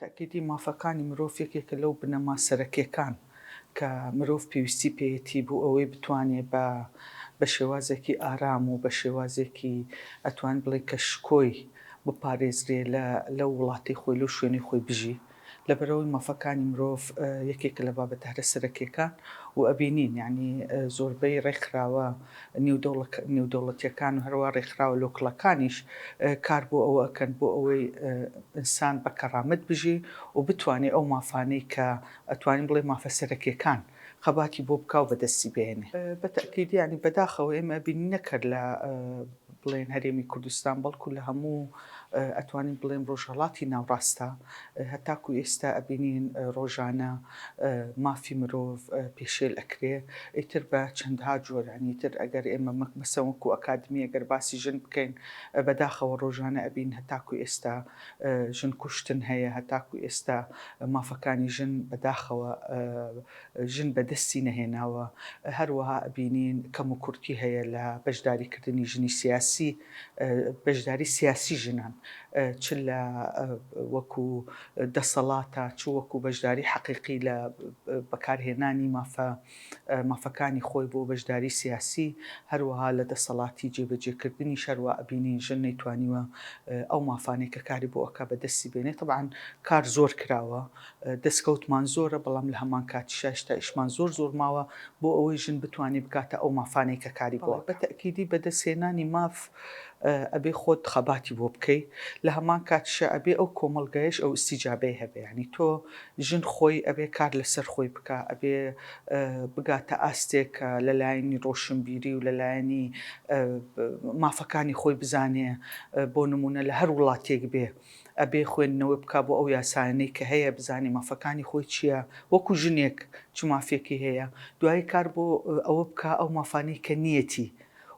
تاکیدی مافەکانی مرۆڤ یەکێکە لەو بنەما سەرەکیەکان کە مرۆڤ پێویستی پێیەتی بۆ ئەوەی بتوانێت بە شێوازێکی ئارام و بە شێوازێکی ئەتوان بڵێ کەشکۆی بپارێزرێ لە وڵاتی خۆی لەو شوێنی خۆی بژی. لەبەرەوەی مافەکانی مرۆڤ یەکێکە لە بابەتە هەرە سەرەکیەکان و ئەبینین یعنی زۆربەی ڕێکخراوە نێودەوڵەتیەکان و هەروە ڕێکخراوە لۆکڵەکانیش کار بۆ ئەوە ئەکەن بۆ ئەوەی ئینسان بە کەڕامەت بژی و بتوانێت ئەو مافانەی کە ئەتوانین بڵێ مافە سەرەکیەکان خەباتی بۆ بکا و بەدەستی بێنێ. بە تەکیدی ینی بەداخەوە ئێمە بینی نەکرد لە بڵێن هەرێمی کوردستان بەڵکو لە هەموو ئەتوانین بڵێن ڕۆژهەڵاتی ناوڕاستە هەتاکو ئێستا ئەبینین ڕۆژانە مافی مرۆڤ پێشێل ئەکرێ ئیتر بە چەندها جۆرانی تر ئەگەر ئێمە مەسەوەکو ئەکادمی ئەگەر باسی ژن بکەین بەداخەوە ڕۆژانە ئەبین هەتاکو ئێستا ژن کوشتن هەیە هەتاکو ئێستا مافەکانی ژن بەداخەوە ژن بەدەستی نەهێناوە هەروەها ئەبینین کەم و کورتی هەیە لە بەشداریکردنی ژنی سیاسی بەشداری سیاسی ژنان چ لە وەکو دەسەڵاتە چ وەکو بەشداری حەقیقی لە بەکارهێنانی مافەکانی خۆی بۆ بەشداری سیاسی هەروەها لە دەسەڵاتی جێبەجێکردنی شەروە ئەبینین ژن نەیتوانیوە ئەو مافانەی کە کاری بۆ ئەکا بەدەستی بێنێ طبعاً کار زۆر کراوە دەستکەوتمان زۆرە بەڵام لە هەمان کاتیشا هێشتا ئیشمان زۆر ماوە بۆ ئەوەی ژن بتوانێت بکاتە ئەو مافانەی کە کاری بۆ بە تەکیدی بەدەستهێنانی ماف ئەبێ خۆت خەباتی بۆ بکەی لە هەمان کاتیشە ئەبێ ئەو کۆمەڵگایش ئەو ئیستیجابەی هەبێ ینی تۆ ژن خۆی ئەبێ کار لەسەر خۆی بکە ئەبێ بگاتە ئاستێک کە لەلایەنی ڕۆشنبیری و لەلایەنی مافەکانی خۆی بزانێ بۆ نمونە لە هەر وڵاتێک بێ ئەبێ خوێندنەوەی بکە بۆ ئەو یاسانەی کە هەیە بزانێ مافەکانی خۆی چییە وەکو ژنێک چ مافێکی هەیە دوایی کار بۆ ئەوە بکە ئەو مافانەی کە نیەتی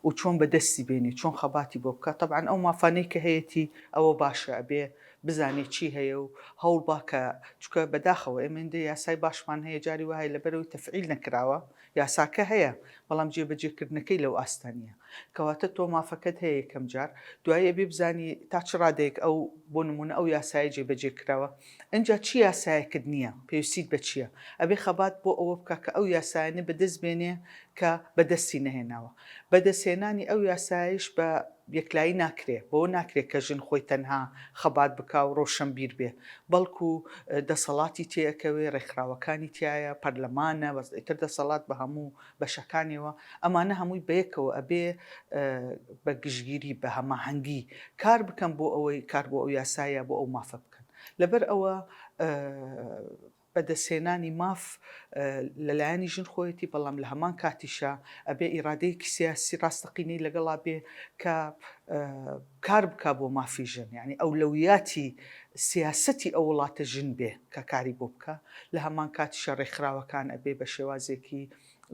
و چۆن بەدەستی بێنێ چۆن خەباتی بۆ بکە طبعاً ئەو مافانەی کە هەیەی ئەوە باشە ئەبێ بزانێت چی هەیە و هەوڵ باکە چکە بەداخەوە ئێمەندە یاسای باشمان هەیە جاری وایە لەبەرەوەی تەفعیل نەکراوە یاساکە هەیە بەڵام جێبەجێکردنەکەی لەو ئاستانیە کەواتە تۆ مافەکەت هەیە یەکەم جار دوایی ئەبێ بزانی تا چ ڕادێک ئەو بۆ نمونە ئەو یاسای جێبەجێ کراوە ئەنجا چی یاسایەکت نییە پێویستیت بە چییە ئەبێ خەبات بۆ ئەوە بکە کە ئەو یاسایانە بەدەست بێنێ کە بەدەستی نەهێناوە بەدەستهێنانی ئەو یاسایش بە یەکلایی ناکرێ بۆ ناکرێت کە ژن خۆی تەنها خەبات بکا و ڕۆشنبیر بێ بەڵکو دەسەڵاتی تێەکەوێ ڕێکخراوەکانی تایە پەرلەمانە بەئیتر دەسەڵات بە هەموو بەشەکانیەوە ئەمانە هەمووی بەیەکەوە ئەبێ بە گشتگیری بە هەماهەنگی کار بکەن بۆ ئەوەی کار بۆ ئەو یاسایە بۆ ئەو مافە بکەن لەبەر ئەوە بەدەستهێنانی ماف لەلایەنی ژن خۆیەتی بەڵام لە هەمان کاتیشە ئەبێ ئیرادەیەکی سیاسی ڕاستەقینەی لەگەڵا بێ کە کار بکە بۆ مافی ژن یعنی ئەولەویاتی سیاسەتی ئەو وڵاتە ژن بێ کە کاری بۆ بکە لە هەمان کاتیشە ڕێکخراوەکان ئەبێ بە شێوازێکی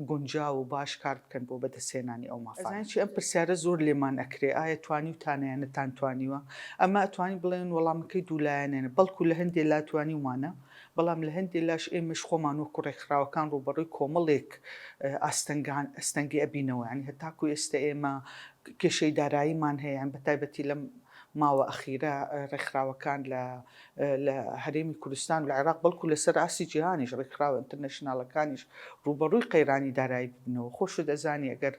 گونجاو و باش کار بکەن بۆ بەدەستهێنانی ئەو مافانە ئەم پرسیارە زۆر لێمان ئەکرێ ئایا توانی و تانیانەتان توانیوە ئەمە ئەتوانی بڵێن وەڵامەکەی دوولایەنێنە بەڵکو لە هەندێک لا توانی وانە بەڵام لە هەندێک لاش ئێمەش خۆمان وەکو ڕێکخراوەکان ڕوبەڕووی کۆمەڵێک ئەستەنگی ئەبینەوە ینی هەتاکو ئێستا ئێمە کێشەی داراییمان هەیە بە تایبەتی لەم ماوە ئەخیرە ڕێکخراوەکان لە هەرێمی کوردستان و لە عێراق بەڵکو لەسەر ئاسی جیهانیش ڕێکخراوە ئینتەرنەشناڵەکانیش ڕوبەڕووی قەیرانی دارایی ببنەوە خۆشت دەزانی ئەگەر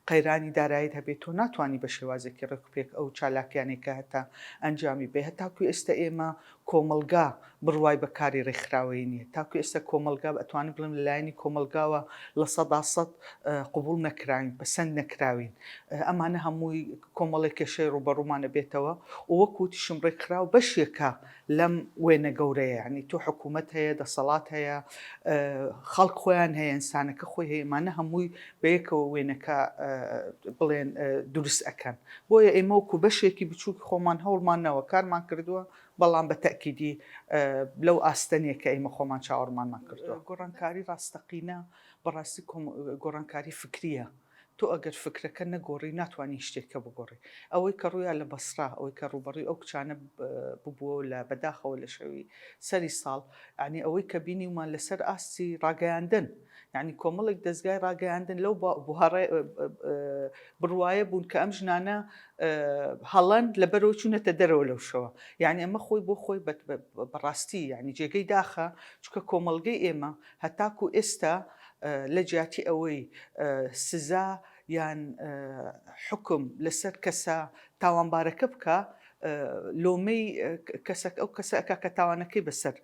قەیرانی داراییت هەبێت تۆ ناتوانانی بە شێوازێکی ڕێکوپێک ئەو چالاکیانێکە هەتا ئەنجامی بێ هەتاکو ئێستا ئێمە کۆمەلگا بڕوای بەکاری ڕێکخراوەی نییە تاکو ئێستا کۆمەلگا ئەتوانین بڵێن لەلایەنی کۆمەلگاوە لە 100% قبول نەکراوین پەسەند نەکراوین ئەمانە هەمووی کۆمەڵێک کێشەی ڕوبەڕوومانە بێتەوە وەکوتیشم ڕێکخراو بەشێکە لەم وێنە گەورەیە ینی تۆ حکوومەت هەیە دەسەڵات هەیە خەڵک خۆیان هەیە ئینسانەکە خۆی هەیەمانە هەمووی بەیەکەوە وێنەکە بڵێن دروست ئەکەن بۆیە ئێمە وەکو بەشێکی بچووکی خۆمان هەوڵمانەوە کارمان کردووە بەڵام بە تەکیدی لەو ئاستەنێک کە ئێمە خۆمان چاوەڕمانمان کردووە گۆڕانکاری ڕاستەقینە بەڕاستی گۆڕانکاری فکریە تۆ ئەگەر فکرەکە نەگۆڕی ناتوانانی شتێککە بگۆڕی ئەوەی کە ڕوویان لە بەسرا ئەوەی کە ڕوبەڕی ئەو کچانە ببووە لە بەداخەوە لە شەوی سەری ساڵ ینی ئەوەی کە بینیمان لەسەر ئاستی ڕاگەیاندن ینی کۆمەڵێک دەستگای ڕاگەیاندن لەو بڕواایە بوون کە ئەم ژنانە هەڵەن لەبەرەوە چوونەتە دەرەوە لەو شەوە یعنی ئەمە خۆی بۆ خۆی بەڕاستی ینی جێگەی داخە چکە کۆمەڵگەی ئێمە هەتاکو ئێستا لە جیاتی ئەوەی سزا یان حکم لەسەر کەسە تاوانبارەکە بکە لۆمەی ئەو کەسەکە کە تاوانەکەی بەسەر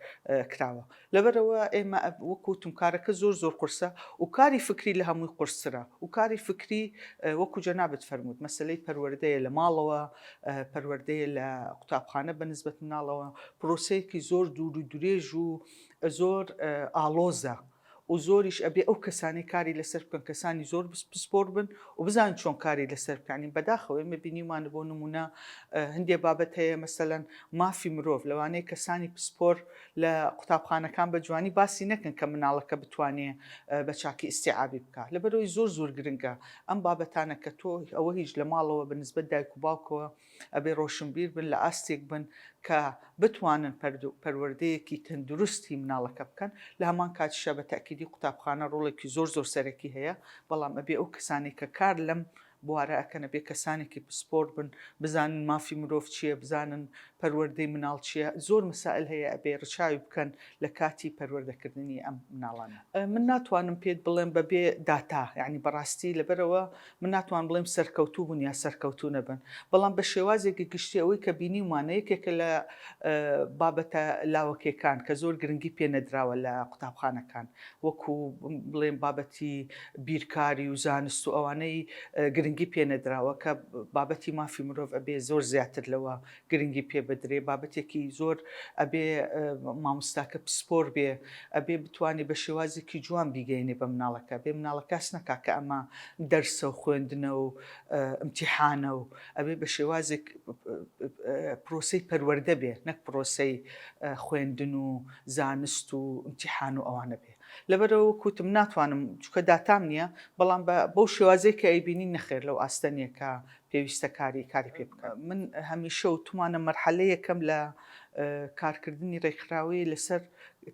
کراوە لەبەرەوە ئێمە وەکوتم کارەکە زۆر قورسە و کاری فکری لە هەمووی قورسرە و کاری فکری وەکو جەنابەت فەرمووت مەسلەی پەروەردەیە لە ماڵەوە پەروەردەیە لە قوتابخانە بەنسبەت مناڵەوە پرۆسەیەکی زۆر دوور و درێژ و زۆر ئاڵۆزە و زۆریش ئەبێ ئەو کەسانی کاری لەسەر بکەن کەسانی زۆر پسپۆر بن و بزان چۆن کاری لەسەر بکانین بەداخەوە ئێمە بینیمانە بۆ نمونە هەندێک بابەت هەیە مەسەلەن مافی مرۆڤ لەوانەیە کەسانی پسپۆر لە قوتابخانەکان بە جوانی باسی نەکەن کە مناڵەکە بتوانێت بە چاکی ئیستیعابی بکات لەبەرەوەی زۆر گرنگە ئەم بابەتانە کە تۆ ئەوە هیچ لە ماڵەوە بەنسبەت دایک و باوکەوە ئەبێ ڕۆشنبیر بن لە ئاستێک بن کە بتوانن پەروەردەیەکی تەندروستی مناڵەکە بکەن لە هەمان کاتیشە بە تەکیدی قوتابخانە ڕۆڵێکی زۆر سەرەکی هەیە بەڵام ئەبێ ئەو کەسانی کە کار لەم بوارە ئەکەنە بێ کەسانێکی پسپۆر بن بزانن مافی مرۆڤ چییە بزانن پەروەردەی مناڵ چییە زۆر مەسائل هەیە ئەبێ ڕچاوی بکەن لە کاتی پەروەردەکردنی ئەم مناڵانە من ناتوانم پێت بڵێم بەبێ داتا یعنی بەڕاستی لەبەرەوە من ناتوان بڵێم سەرکەوتوو بوون یا سەرکەوتوو نەبن بەڵام بە شێوازێکی گشتی ئەوەی کە بینیمانە یەکێکە لە بابەتە لاوەکیەکان کە زۆر گرنگی پێ نەدراوە لە قوتابخانەکان وەکو بڵێم بابەتی بیرکاری و زانست و ئەوانەی گرنگی پێ نەدراوە کە بابەتی مافی مرۆڤ ئەبێ زۆر زیاتر لەوە گرنگی پێ بدرێ بابەتێکی زۆر ئەبێ مامۆستاکە پسپۆر بێ ئەبێ بتوانێت بە شێوازێکی جوان بیگەینێ بە مناڵەکە بێ مناڵە کەس نەکا کە ئەمە دەرسە و خوێندنە و ئیمتیحانە و ئەبێ بە شێوازێک پرۆسەی پەروەردە بێ نەک پرۆسەی خوێندن و زانست و ئیمتیحان و ئەوانە بێ لەبەرەوە کوتم ناتوانم چکە داتام نییە بەڵام بەو شێوازەیە کە ئەیبینی نەخێر لەو ئاستەنیە کە پێویستە کاری پێ بکە من هەمیشە و توانە مەرحەلە یەکەم لە کارکردنی ڕێکخراوی لەسەر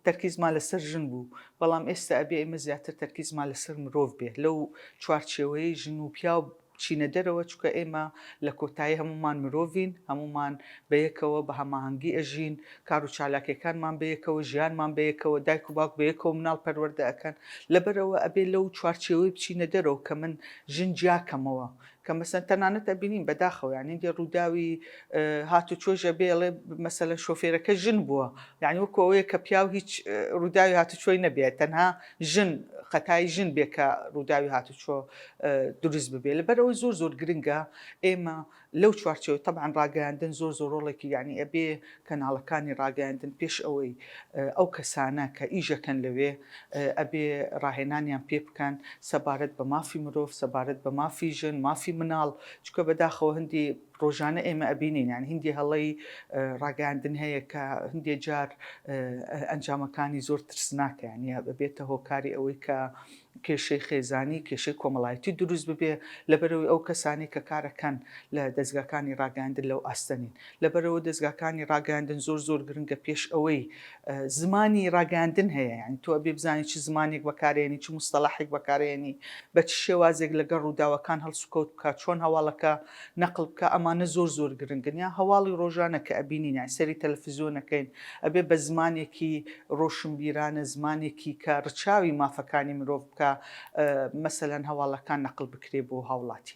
تەرکیزمان لەسەر ژن بوو بەڵام ئێستا ئەبێ ئێمە زیاتر تەرکیزمان لەسەر مرۆڤ بێ لەو چوارچێوەی ژن و پیا چینە دەرەوە چکە ئێمە لە کۆتایی هەمومان مرۆڤین هەمومان بەیەکەوە بە هەماهەنگی ئەژین کار و چالاکیەکانمان بەیەکەوە ژیانمان بەیەکەوە دایک و باوک بەیەکەوە مناڵ پەروەردە ئەکەن لەبەرەوە ئەبێ لەو چوارچێوەی بچینە دەرەوە کە من ژن جیاکەمەوە کە مەسەن تەنانەت ئەبینین بەداخەوە یعنی دێ ڕووداوی هاتوچۆژە بێڵێ مەسەلە شۆفێرەکە ژن بووە یعنی وەکو ئەوەیە کە پیاو هیچ ڕووداوی هاتوچۆی نەبێت تەنها ژن خەتای ژن بێ کە ڕووداوی هاتوچۆ دروست ببێ لەبەرەوەی زۆر گرنگە ئێمە لەو چوارچێوە تەبعاً ڕاگەیاندن زۆر ڕۆڵێکی یعنی ئەبێ کەناڵەکانی ڕاگەیاندن پێش ئەوەی ئەو کەسانە کە ئیژەکەن لەوێ ئەبێ ڕاهێنانیان پێ بکەن سەبارەت بە مافی مرۆڤ سەبارەت بە مافی ژن مافی مناڵ چکە بەداخەوە هەندی ڕۆژانە ئێمە ئەبینین یان هەندی هەڵەی ڕاگەیاندن هەیە کە هەندێک جار ئەنجامەکانی زۆر ترسناکە یعنی ببێتە هۆکاری ئەوەی کە کێشەی خێزانی کێشەی کۆمەڵایەتی دروست ببێ لەبەرەوەی ئەو کەسانی کە کارەکەن لە دەستگاکانی ڕاگەیاندن لەو ئاستەنین لەبەرەوە دەستگاکانی ڕاگەیاندن زۆر گرنگە پێش ئەوەی زمانی ڕاگەیاندن هەیە یعنی تۆ ئەبێ بزانی چ زمانێک بەکارێنی چ مستەلاحێک بەکارێنی بە چ شێوازێک لەگەڵ ڕووداوەکان هەڵسوکەوت بکات چۆن هەواڵەکە نەقل بکە ئەمانە زۆر گرنگن یا هەواڵی ڕۆژانە کە ئەبینین یان سەری تەلەڤیزیۆنەکەین ئەبێ بە زمانێکی ڕۆشنبیرانە زمانێکی کە ڕچاوی مافەکانی مرۆڤ بکە مەسەلەن هەواڵەکان نەقل بکرێ بۆ هاوڵاتی.